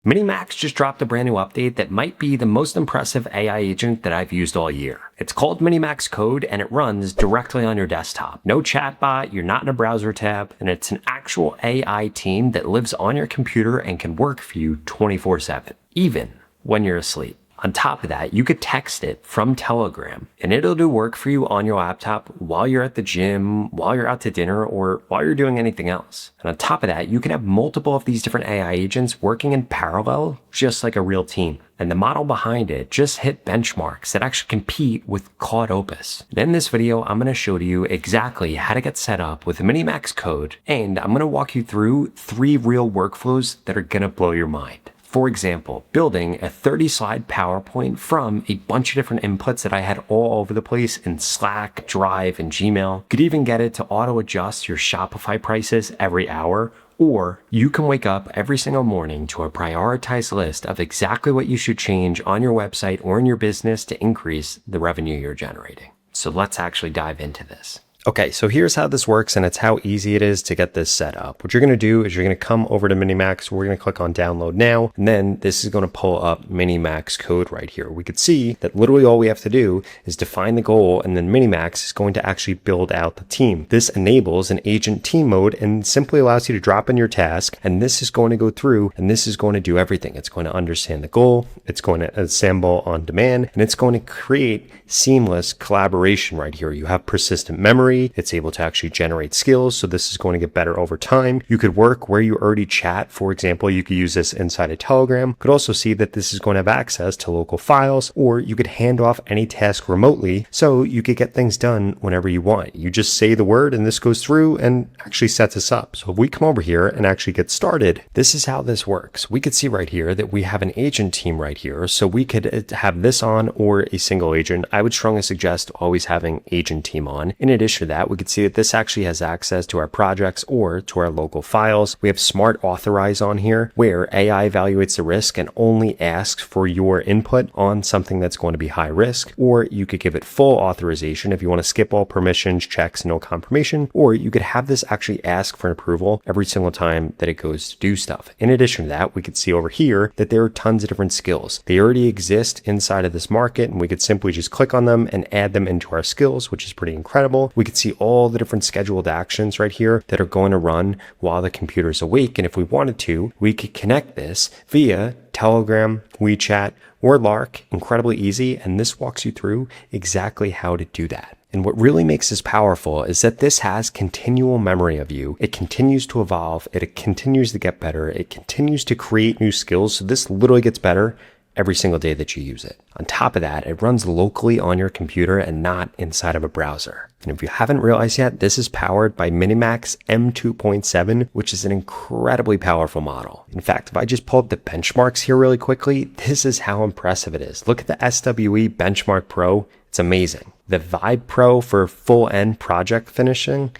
MiniMax just dropped a brand new update that might be the most impressive AI agent that I've used all year. It's called MiniMax Code and it runs directly on your desktop. No chatbot, you're not in a browser tab, and it's an actual AI team that lives on your computer and can work for you 24/7, even when you're asleep. On top of that, you could text it from Telegram and it'll do work for you on your laptop while you're at the gym, while you're out to dinner, or while you're doing anything else. And on top of that, you can have multiple of these different AI agents working in parallel, just like a real team. And the model behind it just hit benchmarks that actually compete with Claude Opus. And in this video, I'm going to show you exactly how to get set up with MiniMax Code, and I'm going to walk you through 3 real workflows that are going to blow your mind. For example, building a 30-slide PowerPoint from a bunch of different inputs that I had all over the place in Slack, Drive, and Gmail. Could even get it to auto-adjust your Shopify prices every hour. Or you can wake up every single morning to a prioritized list of exactly what you should change on your website or in your business to increase the revenue you're generating. So let's actually dive into this. Okay, so here's how this works, and it's how easy it is to get this set up. What you're going to do is you're going to come over to MiniMax. We're going to click on download now, and then this is going to pull up MiniMax Code right here. We could see that literally all we have to do is define the goal, and then MiniMax is going to actually build out the team. This enables an agent team mode and simply allows you to drop in your task, and this is going to go through, and this is going to do everything. It's going to understand the goal, it's going to assemble on demand, and it's going to create seamless collaboration right here. You have persistent memory. It's able to actually generate skills, so this is going to get better over time. You could work where you already chat. For example, you could use this inside a Telegram. Could also see that this is going to have access to local files, or you could hand off any task remotely, so you could get things done whenever you want. You just say the word and this goes through and actually sets us up. So if we come over here and actually get started, this is how this works. We could see right here that we have an agent team right here, so we could have this on or a single agent. I would strongly suggest always having agent team on. In addition to that, we can see that this actually has access to our projects or to our local files. We have smart authorize on here, where AI evaluates the risk and only asks for your input on something that's going to be high risk. Or you could give it full authorization if you want to skip all permissions, checks, no confirmation. Or you could have this actually ask for an approval every single time that it goes to do stuff. In addition to that, we could see over here that there are tons of different skills. They already exist inside of this market, and we could simply just click on them and add them into our skills, which is pretty incredible. We could see all the different scheduled actions right here that are going to run while the computer is awake. And if we wanted to, we could connect this via Telegram, WeChat, or Lark. Incredibly easy. And this walks you through exactly how to do that. And what really makes this powerful is that this has continual memory of you. It continues to evolve. It continues to get better. It continues to create new skills. So this literally gets better every single day that you use it. On top of that, it runs locally on your computer and not inside of a browser. And if you haven't realized yet, this is powered by MiniMax M2.7, which is an incredibly powerful model. In fact, if I just pull up the benchmarks here really quickly, this is how impressive it is. Look at the SWE Benchmark Pro. It's amazing. The Vibe Pro for full end project finishing,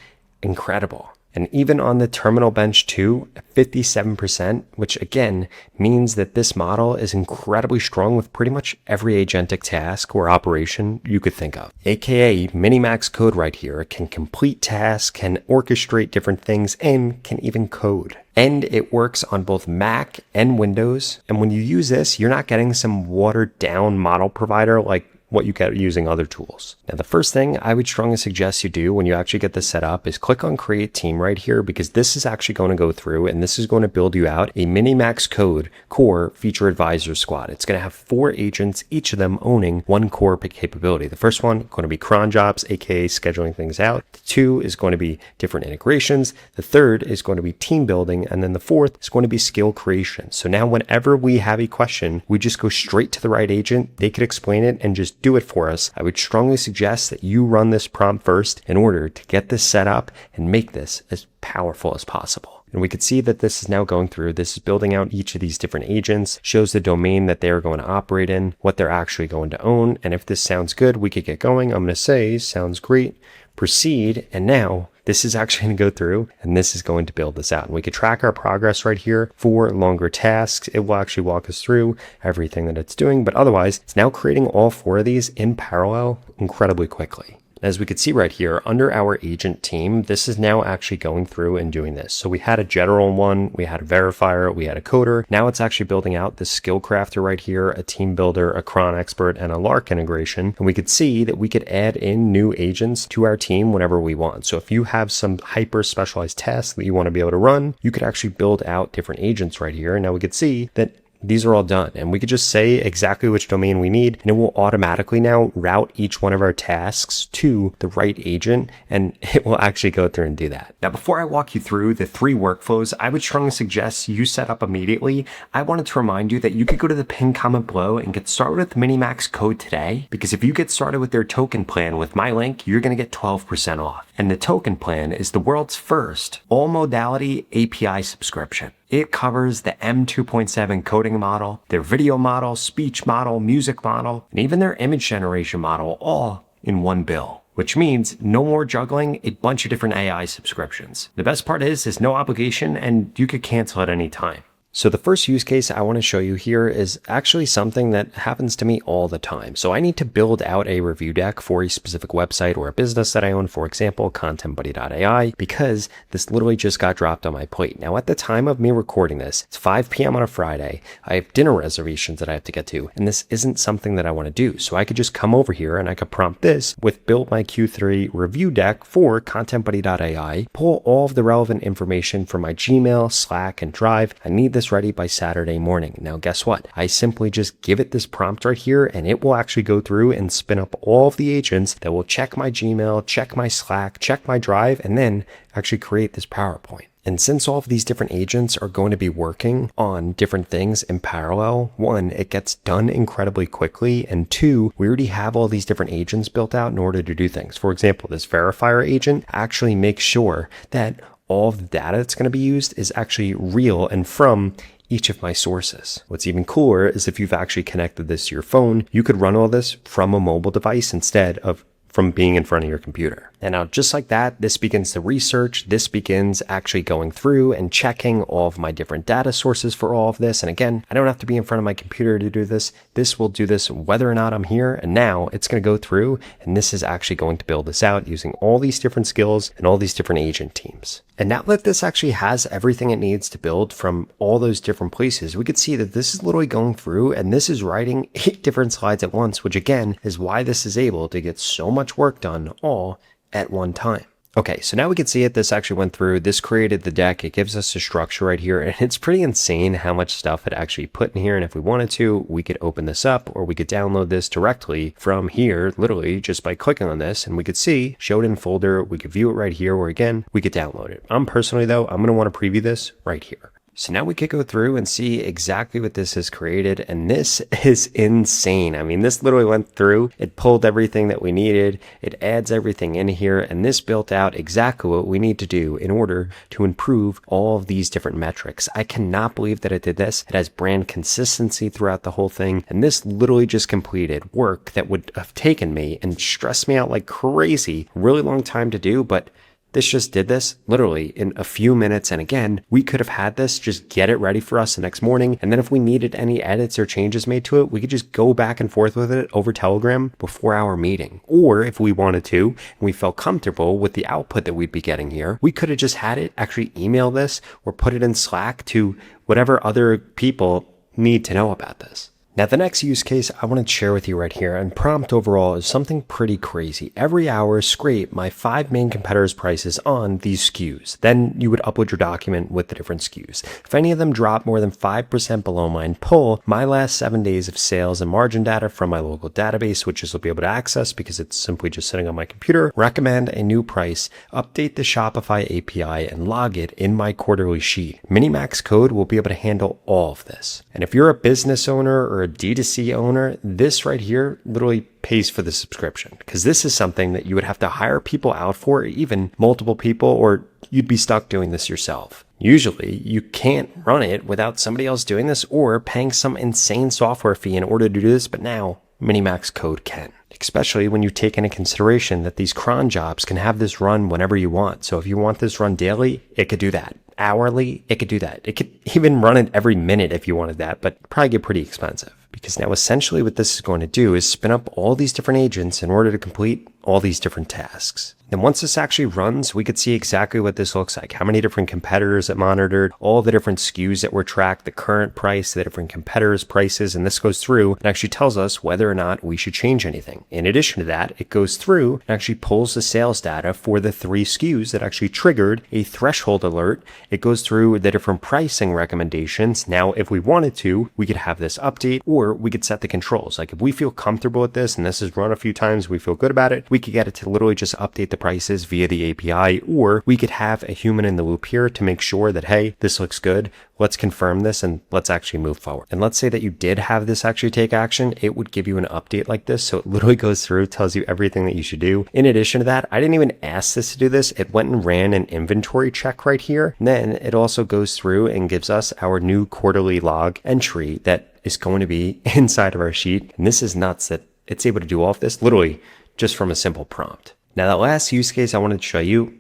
incredible. And even on the Terminal Bench 2, 57%, which again means that this model is incredibly strong with pretty much every agentic task or operation you could think of. AKA MiniMax Code right here can complete tasks, can orchestrate different things, and can even code. And it works on both Mac and Windows. And when you use this, you're not getting some watered down model provider like what you get using other tools. Now, the first thing I would strongly suggest you do when you actually get this set up is click on Create Team right here, because this is actually going to go through and this is going to build you out a MiniMax Code Core Feature Advisor Squad. It's going to have 4 agents, each of them owning one core capability. The first one going to be cron jobs, aka scheduling things out. The 2 is going to be different integrations. The 3rd is going to be team building. And then the 4th is going to be skill creation. So now whenever we have a question, we just go straight to the right agent. They could explain it and just do it for us. I would strongly suggest that you run this prompt first in order to get this set up and make this as powerful as possible. And we could see that this is now going through. This is building out each of these different agents, shows the domain that they're going to operate in, what they're actually going to own. And if this sounds good, we could get going. I'm going to say, sounds great, proceed. And now this is actually going to go through and this is going to build this out. And we could track our progress right here for longer tasks. It will actually walk us through everything that it's doing. But otherwise, it's now creating all 4 of these in parallel incredibly quickly. As we could see right here, under our agent team, this is now actually going through and doing this. So we had a general one, we had a verifier, we had a coder. Now it's actually building out this skill crafter right here, a team builder, a cron expert, and a Lark integration. And we could see that we could add in new agents to our team whenever we want. So if you have some hyper specialized tasks that you want to be able to run, you could actually build out different agents right here. And now we could see that these are all done, and we could just say exactly which domain we need, and it will automatically now route each one of our tasks to the right agent, and it will actually go through and do that. Now, before I walk you through the 3 workflows I would strongly suggest you set up immediately, I wanted to remind you that you could go to the pinned comment below and get started with MiniMax Code today, because if you get started with their token plan with my link, you're going to get 12% off. And the token plan is the world's first all-modality API subscription. It covers the M2.7 coding model, their video model, speech model, music model, and even their image generation model, all in one bill. Which means no more juggling a bunch of different AI subscriptions. The best part is there's no obligation and you could cancel at any time. So the first use case I want to show you here is actually something that happens to me all the time. So I need to build out a review deck for a specific website or a business that I own, for example, ContentBuddy.ai, because this literally just got dropped on my plate. Now, at the time of me recording this, it's 5 p.m. on a Friday. I have dinner reservations that I have to get to, and this isn't something that I want to do. So I could just come over here and I could prompt this with build my Q3 review deck for ContentBuddy.ai, pull all of the relevant information from my Gmail, Slack, and Drive. I need this ready by Saturday morning. Now, guess what? I simply just give it this prompt right here, and it will actually go through and spin up all of the agents that will check my Gmail, check my Slack, check my Drive, and then actually create this PowerPoint. And since all of these different agents are going to be working on different things in parallel, 1, it gets done incredibly quickly, and 2, we already have all these different agents built out in order to do things. For example, this verifier agent actually makes sure that all of the data that's going to be used is actually real and from each of my sources. What's even cooler is if you've actually connected this to your phone, you could run all this from a mobile device instead of from being in front of your computer. And now just like that, this begins the research. This begins actually going through and checking all of my different data sources for all of this. And again, I don't have to be in front of my computer to do this. This will do this whether or not I'm here. And now it's going to go through, and this is actually going to build this out using all these different skills and all these different agent teams. And now that this actually has everything it needs to build from all those different places, we could see that this is literally going through, and this is writing 8 different slides at once, which again is why this is able to get so much work done all at one time. Okay, so now we can see it. This actually went through. This created the deck. It gives us a structure right here, and it's pretty insane how much stuff it actually put in here. And if we wanted to, we could open this up, or we could download this directly from here, literally just by clicking on this, and we could see showed in folder. We could view it right here, or again, we could download it. Personally though, I'm going to want to preview this right here. So now we could go through and see exactly what this has created, and this is insane. I mean, this literally went through, it pulled everything that we needed, it adds everything in here, and this built out exactly what we need to do in order to improve all of these different metrics. I cannot believe that it did this. It has brand consistency throughout the whole thing, and this literally just completed work that would have taken me and stressed me out like crazy, really long time to do, but this just did this literally in a few minutes. And again, we could have had this just get it ready for us the next morning. And then if we needed any edits or changes made to it, we could just go back and forth with it over Telegram before our meeting. Or if we wanted to, and we felt comfortable with the output that we'd be getting here, we could have just had it actually email this or put it in Slack to whatever other people need to know about this. Now, the next use case I want to share with you right here and prompt overall is something pretty crazy. Every hour, scrape my 5 main competitors' prices on these SKUs. Then you would upload your document with the different SKUs. If any of them drop more than 5% below mine, pull my last 7 days of sales and margin data from my local database, which this will be able to access because it's simply just sitting on my computer. Recommend a new price, update the Shopify API, and log it in my quarterly sheet. MiniMax Code will be able to handle all of this. And if you're a business owner or a D2C owner, this right here literally pays for the subscription, because this is something that you would have to hire people out for, even multiple people, or you'd be stuck doing this yourself. Usually you can't run it without somebody else doing this or paying some insane software fee in order to do this, but now MiniMax Code can. Especially when you take into consideration that these cron jobs can have this run whenever you want. So if you want this run daily, it could do that. Hourly, it could do that. It could even run it every minute if you wanted that, but probably get pretty expensive. Because now essentially what this is going to do is spin up all these different agents in order to complete all these different tasks. And once this actually runs, we could see exactly what this looks like, how many different competitors it monitored, all the different SKUs that were tracked, the current price, the different competitors' prices, and this goes through and actually tells us whether or not we should change anything. In addition to that, it goes through and actually pulls the sales data for the 3 SKUs that actually triggered a threshold alert. It goes through the different pricing recommendations. Now, if we wanted to, we could have this update, or we could set the controls. Like if we feel comfortable with this and this is run a few times, we feel good about it, we could get it to literally just update the prices via the API, or we could have a human in the loop here to make sure that, hey, this looks good. Let's confirm this and let's actually move forward. And let's say that you did have this actually take action, it would give you an update like this. So it literally goes through, tells you everything that you should do. In addition to that, I didn't even ask this to do this. It went and ran an inventory check right here. And then it also goes through and gives us our new quarterly log entry that is going to be inside of our sheet. And this is nuts that it's able to do all of this literally just from a simple prompt. Now, that last use case I wanted to show you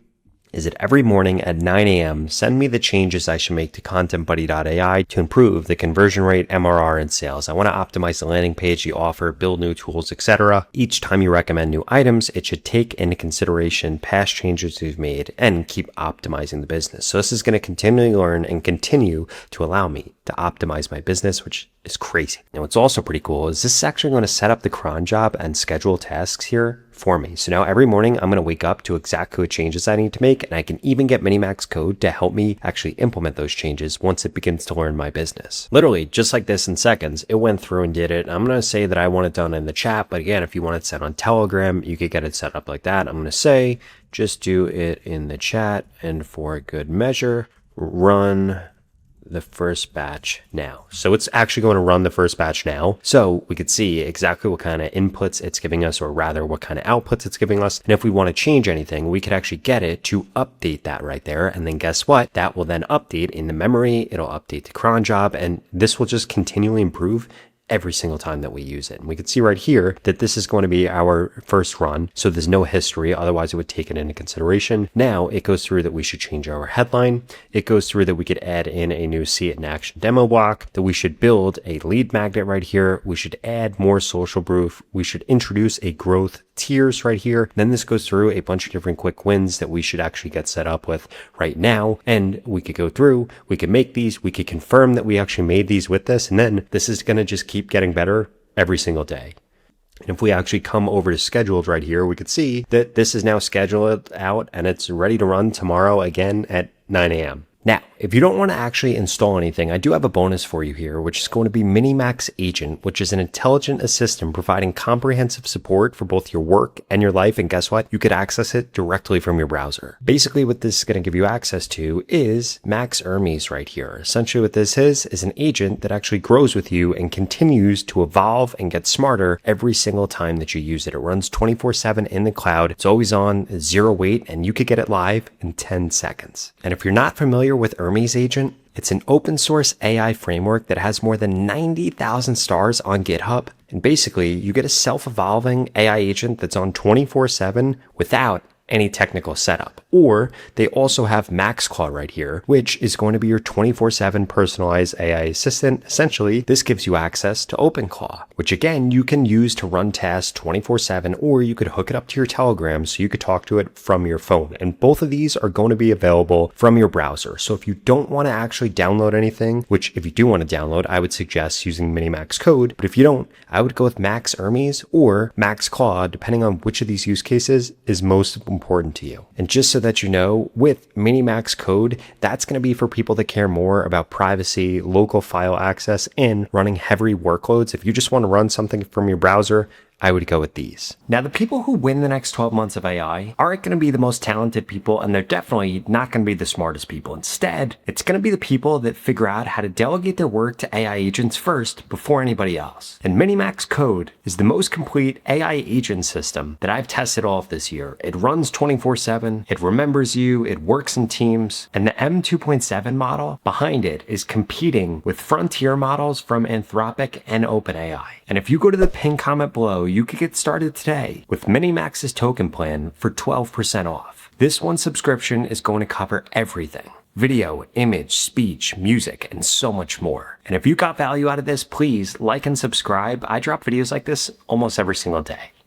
is that every morning at 9 a.m., send me the changes I should make to ContentBuddy.ai to improve the conversion rate, MRR, and sales. I want to optimize the landing page, the offer, build new tools, etc. Each time you recommend new items, it should take into consideration past changes you've made and keep optimizing the business. So this is going to continually learn and continue to allow me to optimize my business, which is crazy. Now, what's also pretty cool is this is actually going to set up the cron job and schedule tasks here for me. So now every morning I'm going to wake up to exactly what changes I need to make, and I can even get MiniMax Code to help me actually implement those changes once it begins to learn my business. Literally, just like this in seconds, it went through and did it. I'm going to say that I want it done in the chat, but again, if you want it set on Telegram, you could get it set up like that. I'm going to say, just do it in the chat, and for good measure, run the first batch now. So it's actually going to run the first batch now. So we could see exactly what kind of inputs it's giving us, or rather what kind of outputs it's giving us. And if we want to change anything, we could actually get it to update that right there. And then guess what? That will then update in the memory. It'll update the cron job, and this will just continually improve every single time that we use it. And we can see right here that this is going to be our first run. So there's no history. Otherwise it would take it into consideration. Now it goes through that we should change our headline. It goes through that we could add in a new see it in action demo block, that we should build a lead magnet right here. We should add more social proof. We should introduce a growth tiers right here. Then this goes through a bunch of different quick wins that we should actually get set up with right now. And we could go through, we could make these, we could confirm that we actually made these with this. And then this is going to just keep getting better every single day. And if we actually come over to scheduled right here, we could see that this is now scheduled out and it's ready to run tomorrow again at 9 a.m. Now, if you don't want to actually install anything, I do have a bonus for you here, which is going to be MiniMax Agent, which is an intelligent assistant providing comprehensive support for both your work and your life. And guess what? You could access it directly from your browser. Basically, what this is going to give you access to is Max Hermes right here. Essentially, what this is an agent that actually grows with you and continues to evolve and get smarter every single time that you use it. It runs 24/7 in the cloud. It's always on, zero wait, and you could get it live in 10 seconds. And if you're not familiar with Hermes Agent, it's an open source AI framework that has more than 90,000 stars on GitHub. And basically, you get a self-evolving AI agent that's on 24/7 without any technical setup. Or they also have MaxClaw right here, which is going to be your 24/7 personalized AI assistant. Essentially, this gives you access to OpenClaw, which again, you can use to run tasks 24/7, or you could hook it up to your Telegram so you could talk to it from your phone. And both of these are going to be available from your browser. So if you don't want to actually download anything, which if you do want to download, I would suggest using MiniMax Code. But if you don't, I would go with Max Hermes or MaxClaw, depending on which of these use cases is most important to you. And just so that you know, with MiniMax Code, that's going to be for people that care more about privacy, local file access, and running heavy workloads. If you just want to run something from your browser, I would go with these. Now, the people who win the next 12 months of AI aren't going to be the most talented people, and they're definitely not going to be the smartest people. Instead, it's going to be the people that figure out how to delegate their work to AI agents first before anybody else. And MiniMax Code is the most complete AI agent system that I've tested all of this year. It runs 24/7, it remembers you, it works in teams, and the M2.7 model behind it is competing with frontier models from Anthropic and OpenAI. And if you go to the pinned comment below, you could get started today with MiniMax's token plan for 12% off. This one subscription is going to cover everything: video, image, speech, music, and so much more. And if you got value out of this, please like and subscribe. I drop videos like this almost every single day.